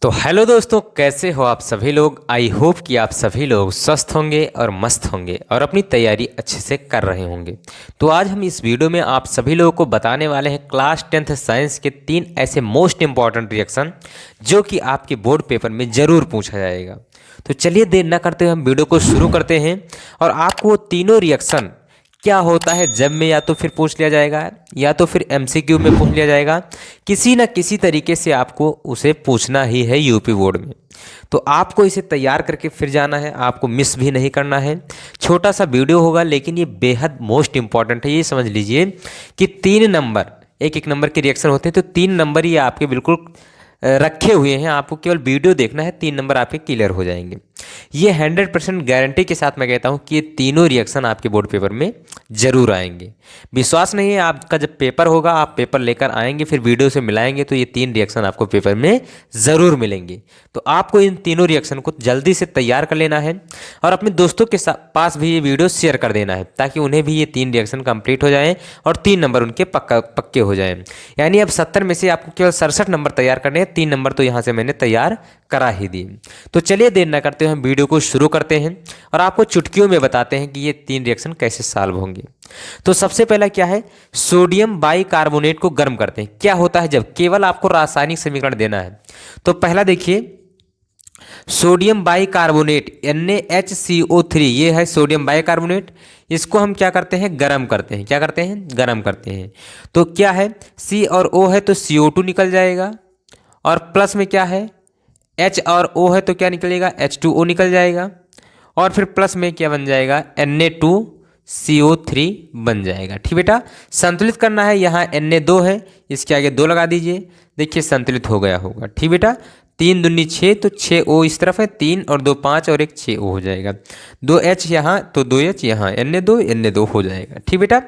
तो हेलो दोस्तों, कैसे हो आप सभी लोग। आई होप कि आप सभी लोग स्वस्थ होंगे और मस्त होंगे और अपनी तैयारी अच्छे से कर रहे होंगे। तो आज हम इस वीडियो में आप सभी लोगों को बताने वाले हैं क्लास 10th साइंस के 3 ऐसे मोस्ट इंपॉर्टेंट रिएक्शन जो कि आपके बोर्ड पेपर में ज़रूर पूछा जाएगा। तो चलिए देर न करते हुए हम वीडियो को शुरू करते हैं। और आपको वो तीनों रिएक्शन क्या होता है जब में या तो फिर पूछ लिया जाएगा या तो फिर एमसीक्यू में पूछ लिया जाएगा, किसी न किसी तरीके से आपको उसे पूछना ही है यूपी बोर्ड में। तो आपको इसे तैयार करके फिर जाना है, आपको मिस भी नहीं करना है। छोटा सा वीडियो होगा लेकिन ये बेहद मोस्ट इंपॉर्टेंट है। ये समझ लीजिए कि 3 नंबर, एक नंबर के रिएक्शन होते हैं, तो 3 नंबर ये आपके बिल्कुल रखे हुए हैं। आपको केवल वीडियो देखना है, 3 नंबर आपके क्लियर हो जाएंगे। ये 100% गारंटी के साथ मैं कहता हूँ कि ये तीनों रिएक्शन आपके बोर्ड पेपर में ज़रूर आएंगे। विश्वास नहीं है, आपका जब पेपर होगा, आप पेपर लेकर आएंगे फिर वीडियो से मिलाएंगे तो ये 3 रिएक्शन आपको पेपर में ज़रूर मिलेंगे। तो आपको इन तीनों रिएक्शन को जल्दी से तैयार कर लेना है और अपने दोस्तों के पास भी ये वीडियो शेयर कर देना है ताकि उन्हें भी ये 3 रिएक्शन कंप्लीट हो जाएँ और 3 नंबर उनके पक्के हो जाएँ। यानी अब 70 में से आपको केवल 67 नंबर तैयार करने हैं, 3 नंबर तो यहाँ से मैंने तैयार करा ही दिए। तो चलिए देर न करते हुए हम वीडियो को शुरू करते हैं और आपको चुटकियों में बताते हैं कि ये 3 रिएक्शन कैसे सॉल्व होंगे। तो सबसे पहला क्या है, सोडियम बाइकार्बोनेट को गर्म करते हैं। क्या होता है जब केवल आपको रासायनिक समीकरण देना है। तो पहला देखिए, सोडियम बाइकार्बोनेट NaHCO3, ये है सोडियम बाइकार्बोनेट। इसको हम क्या करते हैं, गर्म करते हैं। क्या करते हैं, गर्म करते हैं। तो क्या है, C और O है तो CO2 निकल जाएगा और प्लस में क्या है, H और O है तो क्या निकलेगा, H2O निकल जाएगा और फिर प्लस में क्या बन जाएगा, Na2CO3 बन जाएगा। ठीक बेटा, संतुलित करना है। यहाँ Na2 है, इसके आगे 2 लगा दीजिए, देखिए संतुलित हो गया होगा। ठीक बेटा, 3 दूनी 6 तो 6O इस तरफ है, 3 और 2 5 और 1 6O हो जाएगा। 2H यहाँ तो 2H यहाँ, Na2 हो जाएगा। ठीक बेटा,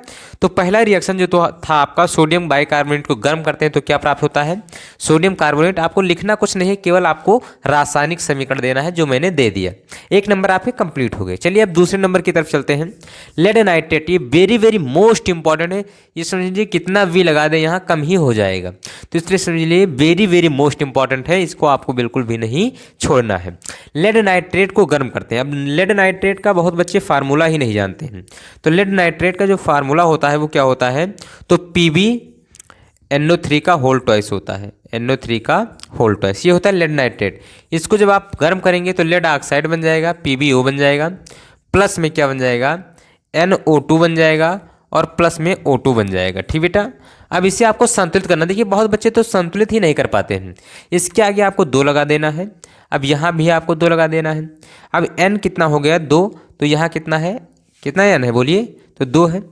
तो पहला रिएक्शन जो तो था आपका, सोडियम बाइकार्बोनेट को गर्म करते हैं तो क्या प्राप्त होता है, सोडियम कार्बोनेट। आपको लिखना कुछ नहीं है, केवल आपको रासायनिक समीकरण देना है जो मैंने दे दिया। 1 नंबर आपके कंप्लीट हो गए। चलिए अब दूसरे नंबर की तरफ चलते हैं। लेड नाइट्रेट, ये वेरी वेरी मोस्ट इंपॉर्टेंट है। ये समझ लीजिए कितना भी लगा दें यहाँ कम ही हो जाएगा, तो इसलिए समझ लीजिए वेरी वेरी मोस्ट इंपॉर्टेंट है, इसको आपको बिल्कुल भी नहीं छोड़ना है। लेड नाइट्रेट को गर्म करते हैं। अब लेड नाइट्रेट का बहुत बच्चे फार्मूला ही नहीं जानते हैं। तो लेड नाइट्रेट का जो फार्मूला होता है वो क्या होता है, तो PbNO3 का होल ट्वाइस होता है। NO3 का होल ट्वाइस, ये होता है लेड नाइट्रेट। इसको जब आप गर्म करेंगे तो लेड ऑक्साइड बन जाएगा, PbO बन जाएगा, प्लस में क्या बन जाएगा, NO2 बन जाएगा और प्लस में O2 बन जाएगा। ठीक बेटा, अब इसे आपको संतुलित करना। देखिए बहुत बच्चे तो संतुलित ही नहीं कर पाते हैं। इसके आगे आपको 2 लगा देना है, अब यहाँ भी आपको 2 लगा देना है। अब N कितना हो गया, 2, तो यहाँ कितना है, कितना N है बोलिए, तो 2 है।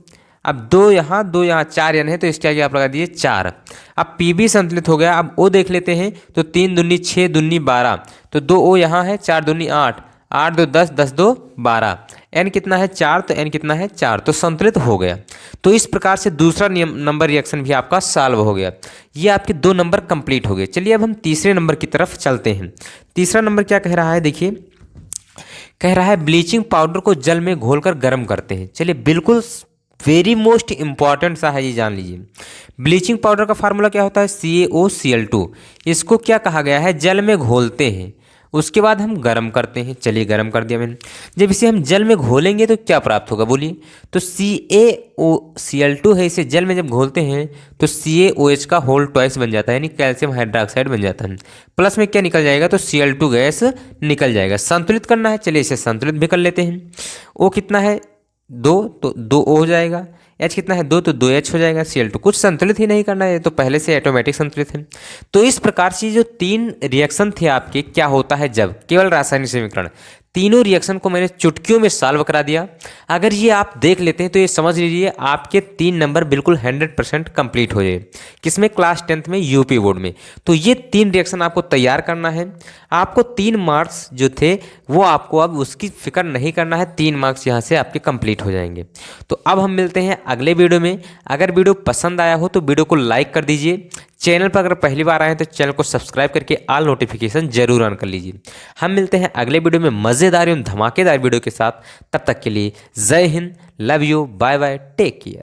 अब 2 यहाँ 4 N है, तो इसके आगे आप लगा दीजिए 4। अब PB संतुलित हो गया। अब O देख लेते हैं, तो 3 दूनी 6 दूनी 12, तो 2O यहाँ है, 4 दूनी 8, 8 2 10, 10 2 12। N कितना है, 4, तो N कितना है, 4, तो संतुलित हो गया। तो इस प्रकार से दूसरा नंबर रिएक्शन भी आपका सॉल्व हो गया। ये आपके 2 नंबर कंप्लीट हो गए। चलिए अब हम तीसरे नंबर की तरफ चलते हैं। तीसरा नंबर क्या कह रहा है, देखिए कह रहा है ब्लीचिंग पाउडर को जल में घोलकर गर्म करते हैं। चलिए बिल्कुल वेरी मोस्ट इंपॉर्टेंट सा है, ये जान लीजिए। ब्लीचिंग पाउडर का फार्मूला क्या होता है, CaOCl2। इसको क्या कहा गया है, जल में घोलते हैं, उसके बाद हम गर्म करते हैं। चलिए गर्म कर दिया मैंने। जब इसे हम जल में घोलेंगे तो क्या प्राप्त होगा बोलिए, तो CaOCl2 है, इसे जल में जब घोलते हैं तो CaOH का होल ट्वाइस बन जाता है, यानी कैल्शियम हाइड्रोक्साइड बन जाता है। प्लस में क्या निकल जाएगा, तो Cl2 गैस निकल जाएगा। संतुलित करना है, चलिए इसे संतुलित भी कर लेते हैं। O कितना है, 2, तो 2O हो जाएगा। H कितना है, 2, तो 2H हो जाएगा। Cl2 कुछ संतुलित ही नहीं करना है, तो पहले से ऑटोमेटिक संतुलित है। तो इस प्रकार से जो 3 रिएक्शन थे आपके, क्या होता है जब केवल रासायनिक समीकरण, तीनों रिएक्शन को मैंने चुटकियों में सॉल्व करा दिया। अगर ये आप देख लेते हैं तो ये समझ लीजिए आपके 3 नंबर बिल्कुल 100% कंप्लीट हो जाए। किसमें, क्लास 10th में यूपी बोर्ड में। तो ये 3 रिएक्शन आपको तैयार करना है। आपको 3 मार्क्स जो थे वो आपको अब उसकी फिक्र नहीं करना है, 3 मार्क्स यहाँ से आपके कंप्लीट हो जाएंगे। तो अब हम मिलते हैं अगले वीडियो में। अगर वीडियो पसंद आया हो तो वीडियो को लाइक कर दीजिए। चैनल पर अगर पहली बार आए हैं तो चैनल को सब्सक्राइब करके ऑल नोटिफिकेशन जरूर ऑन कर लीजिए। हम मिलते हैं अगले वीडियो में मज़ेदार एवं धमाकेदार वीडियो के साथ। तब तक के लिए जय Hind, love you, bye bye, take care.